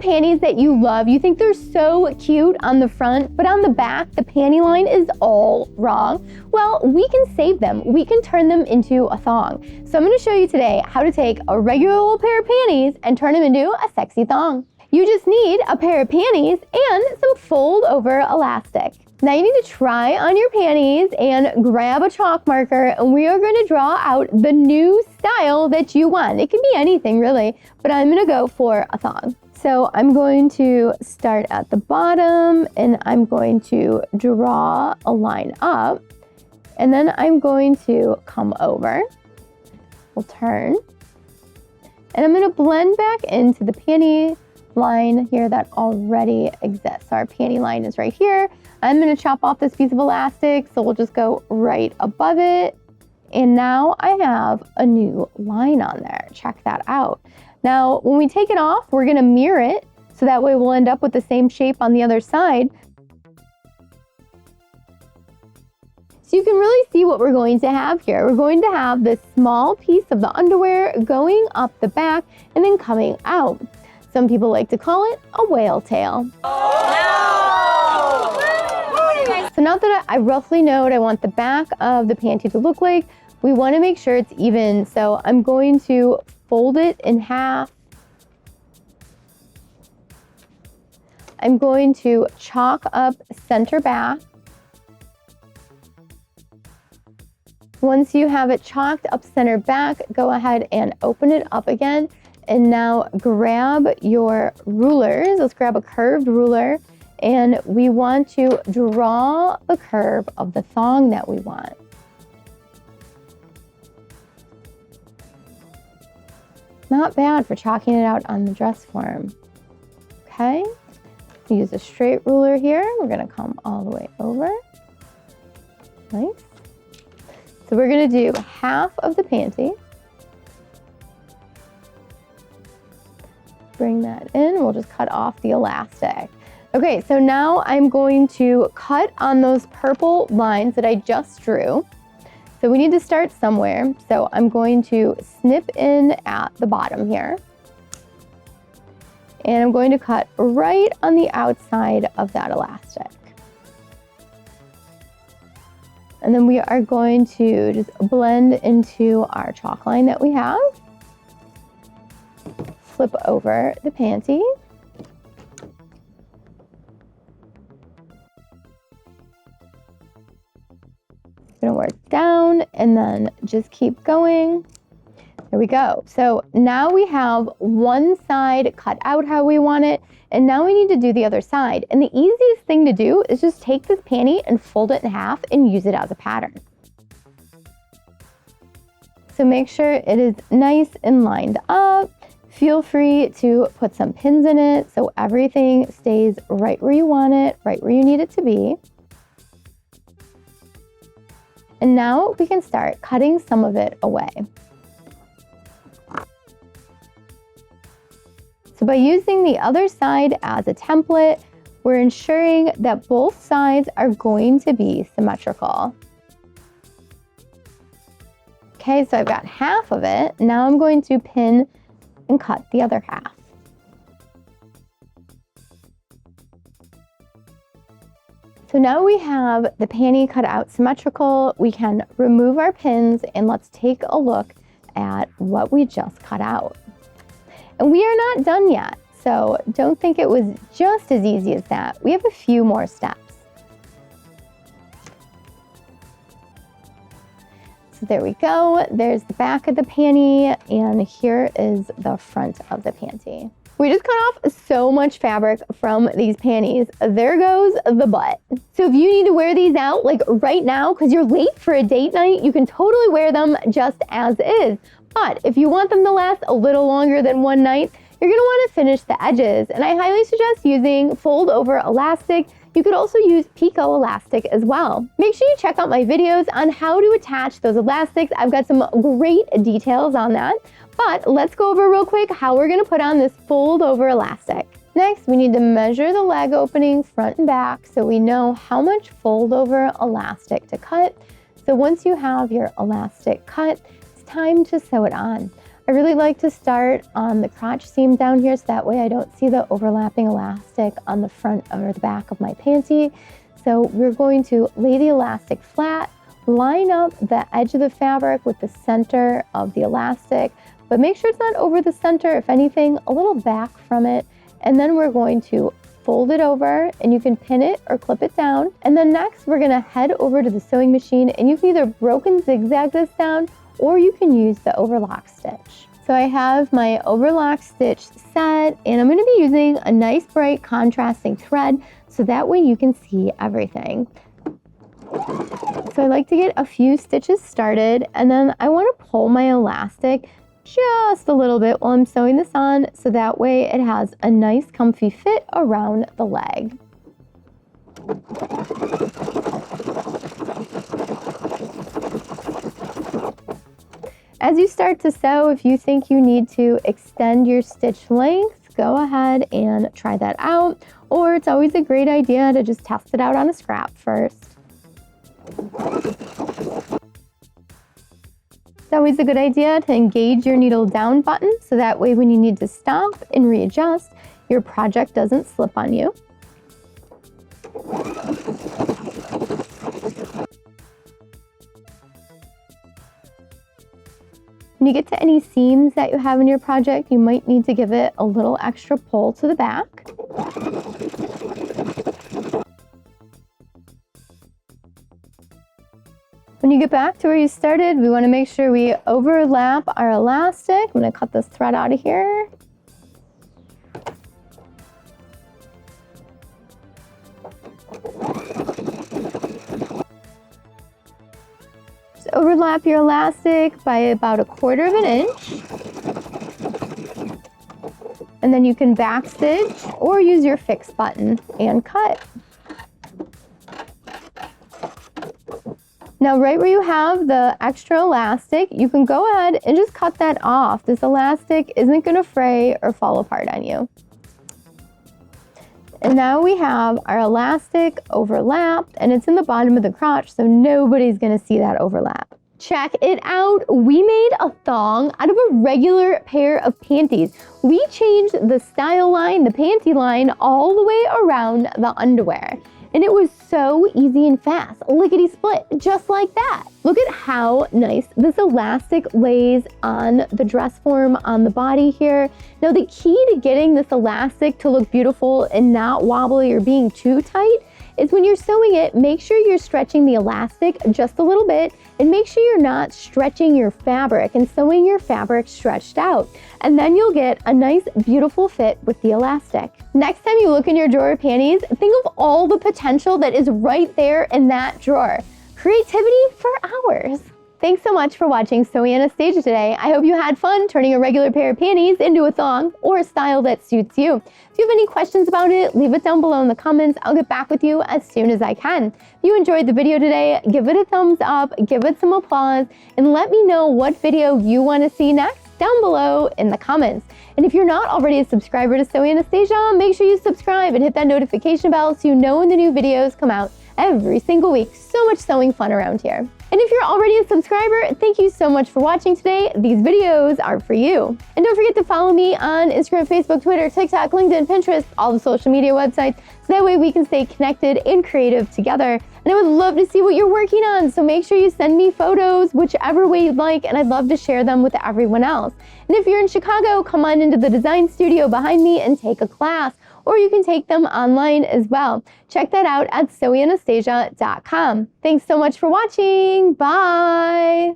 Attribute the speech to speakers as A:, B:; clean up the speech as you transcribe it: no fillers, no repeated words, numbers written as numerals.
A: panties that you love. You think they're so cute on the front, but on the back, the panty line is all wrong. Well, we can save them. We can turn them into a thong. So I'm gonna show you today how to take a regular old pair of panties and turn them into a sexy thong. You just need a pair of panties and some fold over elastic. Now you need to try on your panties and grab a chalk marker, and we are going to draw out the new style that you want. It can be anything really, but I'm going to go for a thong. So I'm going to start at the bottom and I'm going to draw a line up, and then I'm going to come over. We'll turn, and I'm going to blend back into the panty line here that already exists. So our panty line is right here. I'm going to chop off this piece of elastic, so we'll just go right above it. And now I have a new line on there. Check that out. Now, when we take it off, we're going to mirror it, so that way we'll end up with the same shape on the other side. So you can really see what we're going to have here. We're going to have this small piece of the underwear going up the back and then coming out. Some people like to call it a whale tail. So now that I roughly know what I want the back of the panty to look like, we want to make sure it's even. So I'm going to fold it in half. I'm going to chalk up center back. Once you have it chalked up center back, go ahead and open it up again. And now grab your rulers. Let's grab a curved ruler. And we want to draw the curve of the thong that we want. Not bad for chalking it out on the dress form. Okay, use a straight ruler here. We're gonna come all the way over. Nice. So we're gonna do half of the panty. Bring that in, we'll just cut off the elastic. Okay, so now I'm going to cut on those purple lines that I just drew. So we need to start somewhere. So I'm going to snip in at the bottom here. And I'm going to cut right on the outside of that elastic. And then we are going to just blend into our chalk line that we have. Flip over the panty. Gonna work down and then just keep going. There we go. So now we have one side cut out how we want it, and now we need to do the other side. And the easiest thing to do is just take this panty and fold it in half and use it as a pattern. So make sure it is nice and lined up. Feel free to put some pins in it so everything stays right where you want it, right where you need it to be. And now we can start cutting some of it away. So by using the other side as a template, we're ensuring that both sides are going to be symmetrical. Okay, so I've got half of it. Now I'm going to pin and cut the other half. So now we have the panty cut out symmetrical. We can remove our pins and let's take a look at what we just cut out. And we are not done yet, so don't think it was just as easy as that. We have a few more steps. So there we go. There's the back of the panty, and here is the front of the panty. We just cut off so much fabric from these panties. There goes the butt. So if you need to wear these out like right now because you're late for a date night, you can totally wear them just as is. But if you want them to last a little longer than one night, you're gonna wanna finish the edges. And I highly suggest using fold over elastic. You could also use picot elastic as well. Make sure you check out my videos on how to attach those elastics. I've got some great details on that. But let's go over real quick how we're gonna put on this fold over elastic. Next, we need to measure the leg opening front and back so we know how much fold over elastic to cut. So once you have your elastic cut, it's time to sew it on. I really like to start on the crotch seam down here so that way I don't see the overlapping elastic on the front or the back of my panty. So we're going to lay the elastic flat, line up the edge of the fabric with the center of the elastic, but make sure it's not over the center, if anything, a little back from it. And then we're going to fold it over, and you can pin it or clip it down. And then next we're gonna head over to the sewing machine, and you can either broken zigzag this down or you can use the overlock stitch. So I have my overlock stitch set, and I'm gonna be using a nice bright contrasting thread so that way you can see everything. So I like to get a few stitches started, and then I wanna pull my elastic just a little bit while I'm sewing this on so that way it has a nice comfy fit around the leg. As you start to sew, if you think you need to extend your stitch length, go ahead and try that out, or it's always a great idea to just test it out on a scrap first. It's always a good idea to engage your needle down button so that way when you need to stop and readjust, your project doesn't slip on you. When you get to any seams that you have in your project, you might need to give it a little extra pull to the back. When you get back to where you started, we want to make sure we overlap our elastic. I'm going to cut this thread out of here. Just overlap your elastic by about 1/4 of an inch. And then you can back stitch or use your fix button and cut. Now, right where you have the extra elastic, you can go ahead and just cut that off. This elastic isn't going to fray or fall apart on you. And now we have our elastic overlapped, and it's in the bottom of the crotch, so nobody's going to see that overlap. Check it out. We made a thong out of a regular pair of panties. We changed the style line, the panty line, all the way around the underwear. And it was so easy and fast, lickety split, just like that. Look at how nice this elastic lays on the dress form on the body here. Now the key to getting this elastic to look beautiful and not wobbly or being too tight is when you're sewing it, make sure you're stretching the elastic just a little bit, and make sure you're not stretching your fabric and sewing your fabric stretched out. And then you'll get a nice, beautiful fit with the elastic. Next time you look in your drawer of panties, think of all the potential that is right there in that drawer. Creativity for hours. Thanks so much for watching Sewing Anastasia today. I hope you had fun turning a regular pair of panties into a thong or a style that suits you. If you have any questions about it, leave it down below in the comments. I'll get back with you as soon as I can. If you enjoyed the video today, give it a thumbs up, give it some applause, and let me know what video you want to see next down below in the comments. And if you're not already a subscriber to Sewing Anastasia, make sure you subscribe and hit that notification bell so you know when the new videos come out every single week. So much sewing fun around here. And if you're already a subscriber, thank you so much for watching today. These videos are for you. And don't forget to follow me on Instagram, Facebook, Twitter, TikTok, LinkedIn, Pinterest, all the social media websites, so that way we can stay connected and creative together. And I would love to see what you're working on, so make sure you send me photos whichever way you'd like, and I'd love to share them with everyone else. And if you're in Chicago, come on into the design studio behind me and take a class, or you can take them online as well. Check that out at sewinganastasia.com. Thanks so much for watching. Bye.